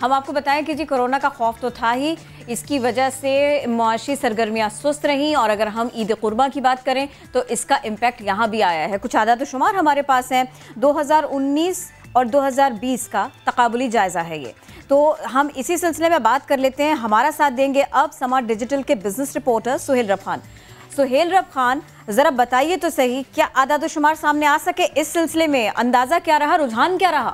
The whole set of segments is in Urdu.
ہم آپ کو بتائیں کہ جی کورونا کا خوف تو تھا ہی، اس کی وجہ سے معاشی سرگرمیاں سست رہیں، اور اگر ہم عید قرباں کی بات کریں تو اس کا امپیکٹ یہاں بھی آیا ہے۔ کچھ اعداد و شمار ہمارے پاس ہیں، 2019 اور 2020 کا تقابلی جائزہ ہے یہ، تو ہم اسی سلسلے میں بات کر لیتے ہیں۔ ہمارا ساتھ دیں گے اب سما ڈیجیٹل کے بزنس رپورٹر سہیل رب خان۔ سہیل رب خان، ذرا بتائیے تو صحیح، کیا اعداد و شمار سامنے آ سکے اس سلسلے میں؟ اندازہ کیا رہا، رجحان کیا رہا؟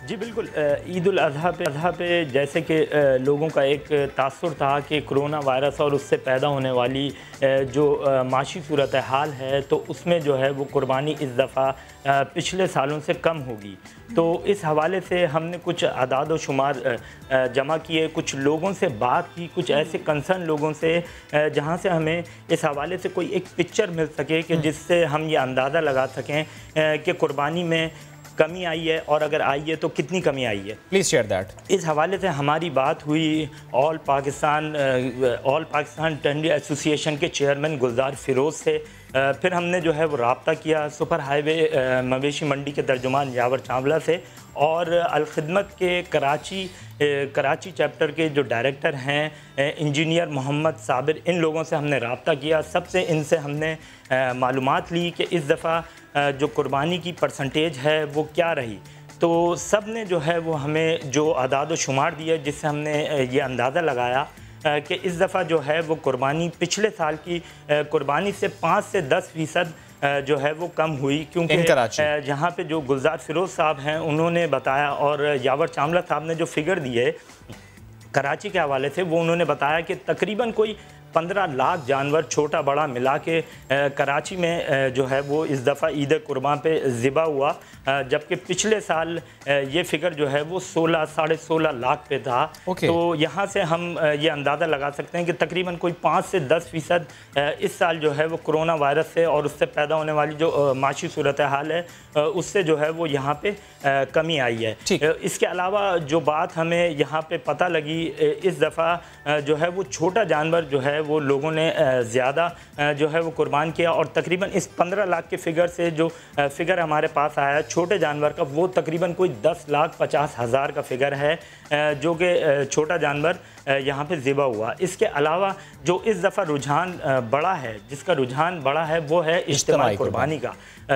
جی بالکل، عید الاضحیٰ پہ جیسے کہ لوگوں کا ایک تاثر تھا کہ کرونا وائرس اور اس سے پیدا ہونے والی جو معاشی صورتحال ہے، تو اس میں جو ہے وہ قربانی اس دفعہ پچھلے سالوں سے کم ہوگی۔ تو اس حوالے سے ہم نے کچھ اعداد و شمار جمع کیے، کچھ لوگوں سے بات کی، کچھ ایسے کنسرن لوگوں سے جہاں سے ہمیں اس حوالے سے کوئی ایک پکچر مل سکے کہ جس سے ہم یہ اندازہ لگا سکیں کہ قربانی میں کمی آئی ہے، اور اگر آئی ہے تو کتنی کمی آئی ہے۔ Please share that. اس حوالے سے ہماری بات ہوئی آل پاکستان ٹنڈی ایسوسی ایشن کے چیئرمین گلزار فیروز سے۔ پھر ہم نے جو ہے وہ رابطہ کیا سپر ہائی وے مویشی منڈی کے ترجمان یاور چاولہ سے، اور الخدمت کے کراچی چیپٹر کے جو ڈائریکٹر ہیں انجینئر محمد صابر، ان لوگوں سے ہم نے رابطہ کیا۔ ان سے ہم نے معلومات لی کہ اس دفعہ جو قربانی کی پرسنٹیج ہے وہ کیا رہی، تو سب نے جو ہے وہ ہمیں جو اعداد و شمار دیا، جس سے ہم نے یہ اندازہ لگایا کہ اس دفعہ جو ہے وہ قربانی پچھلے سال کی قربانی سے 5 سے 10% جو ہے وہ کم ہوئی، کیونکہ جہاں پہ جو گلزار فیروز صاحب ہیں انہوں نے بتایا، اور یاور چاولہ صاحب نے جو فگر دیے کراچی کے حوالے سے، وہ انہوں نے بتایا کہ تقریباً کوئی 15 لاکھ جانور چھوٹا بڑا ملا کے کراچی میں جو ہے وہ اس دفعہ عید قرباں پہ ذبح ہوا، جبکہ پچھلے سال یہ فگر جو ہے وہ 16 لاکھ پہ تھا۔ تو یہاں سے ہم یہ اندازہ لگا سکتے ہیں کہ تقریباً کوئی 5 سے 10% اس سال جو ہے وہ کرونا وائرس سے اور اس سے پیدا ہونے والی جو معاشی صورتحال ہے اس سے جو ہے وہ یہاں پہ کمی آئی ہے۔ اس کے علاوہ جو بات ہمیں یہاں پہ پتہ لگی، اس دفعہ جو ہے وہ چھوٹا جانور جو ہے وہ لوگوں نے زیادہ جو ہے وہ قربان کیا، اور تقریباً اس 15 لاکھ کے فگر سے جو فگر ہمارے پاس آیا چھوٹے جانور کا، وہ تقریباً کوئی 10,50,000 کا فگر ہے جو کہ چھوٹا جانور یہاں پہ ذبح ہوا۔ اس کے علاوہ جو اس دفعہ رجحان بڑا ہے، جس کا رجحان بڑا ہے، وہ ہے اجتماعی قربانی کا۔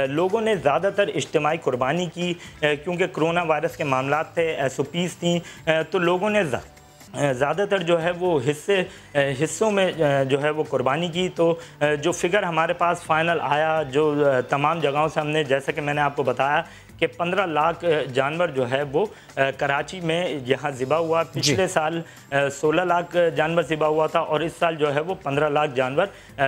لوگوں نے زیادہ تر اجتماعی قربانی کی، کیونکہ کرونا وائرس کے معاملات تھے، SOPs تھیں، تو لوگوں نے زیادہ تر جو ہے وہ حصوں میں جو ہے وہ قربانی کی۔ تو جو فگر ہمارے پاس فائنل آیا، جو تمام جگہوں سے ہم نے، جیسا کہ میں نے آپ کو بتایا کہ 15 لاکھ جانور جو ہے وہ کراچی میں یہاں ذبح ہوا۔ پچھلے سال 16 لاکھ جانور ذبح ہوا تھا، اور اس سال جو ہے وہ 15 لاکھ جانور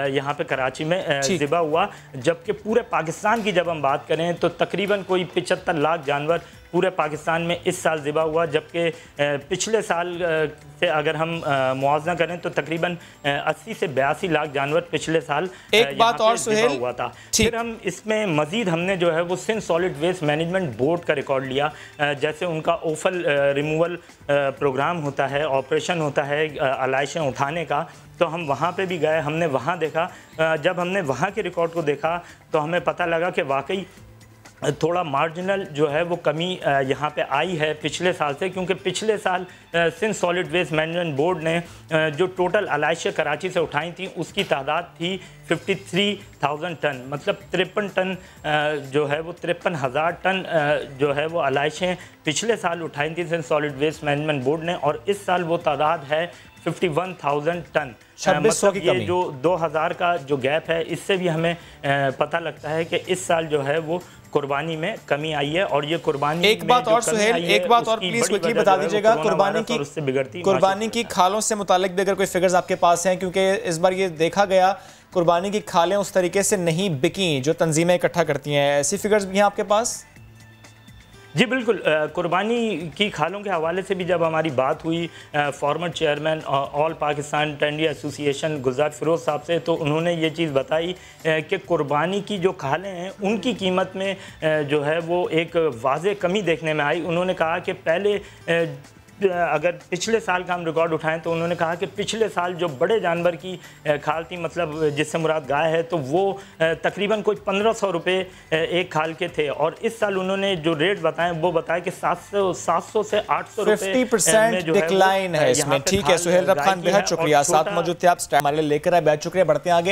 یہاں پہ کراچی میں ذبح ہوا، جبکہ پورے پاکستان کی جب ہم بات کریں تو تقریباً کوئی 75 لاکھ جانور پورے پاکستان میں اس سال ذبح ہوا، جبکہ پچھلے سال سے اگر ہم موازنہ کریں تو تقریباً 80 سے 82 لاکھ جانور پچھلے سال ایک بات اور ذبح ہوا تھا۔ پھر ہم اس میں مزید ہم نے جو ہے وہ Sindh solid waste management board کا ریکارڈ لیا، جیسے ان کا اوفل ریموول پروگرام ہوتا ہے، آپریشن ہوتا ہے علائشیں اٹھانے کا، تو ہم وہاں پہ بھی گئے، ہم نے وہاں دیکھا۔ جب ہم نے وہاں کے ریکارڈ کو دیکھا تو ہمیں پتہ لگا کہ واقعی تھوڑا مارجنل جو ہے وہ کمی یہاں پہ آئی ہے پچھلے سال سے، کیونکہ پچھلے سال Sindh solid waste management board نے جو ٹوٹل علائشیں کراچی سے اٹھائی تھیں اس کی تعداد تھی 53,000 ٹن، مطلب 53 ٹن جو ہے وہ 53,000 ٹن جو ہے وہ علائشیں پچھلے سال اٹھائی تھیں Sindh solid waste management board نے، اور اس سال وہ تعداد ہے 51,000 ٹن۔ مطلب یہ جو 2,000 کا جو گیپ ہے، اس سے بھی ہمیں پتہ لگتا ہے کہ اس سال جو ہے وہ قربانی میں کمی آئی ہے، اور یہ قربانی ایک بات اور سہیل، ایک بات اور پلیز کوئکلی بتا دیجئے گا، قربانی کی کھالوں سے متعلق بھی اگر کوئی فگرز آپ کے پاس ہیں، کیونکہ اس بار یہ دیکھا گیا قربانی کی کھالیں اس طریقے سے نہیں بکیں جو تنظیمیں اکٹھا کرتی ہیں، ایسی فگرز بھی ہیں آپ کے پاس؟ جی بالکل، قربانی کی کھالوں کے حوالے سے بھی جب ہماری بات ہوئی فارمر چیئرمین آل پاکستان ٹنڈی ایسوسی ایشن گلزار فیروز صاحب سے، تو انہوں نے یہ چیز بتائی کہ قربانی کی جو کھالیں ہیں ان کی قیمت میں جو ہے وہ ایک واضح کمی دیکھنے میں آئی۔ انہوں نے کہا کہ پہلے اگر پچھلے سال کا ہم ریکارڈ اٹھائیں تو انہوں نے کہا کہ پچھلے سال جو بڑے جانور کی کھال تھی، مطلب جس سے مراد گائے ہے، تو وہ تقریباً کوئی 1500 روپے ایک کھال کے تھے، اور اس سال انہوں نے جو ریٹ بتائیں وہ بتایا کہ 700 سے 800 روپے 50% ڈکلائن ہے اس میں. ٹھیک ہے سہیل رب خان، بہت شکریہ، ساتھ موجود تھے آپ، ہمارے لے کر آئے، بہت شکریہ. بڑھتے ہیں آگے.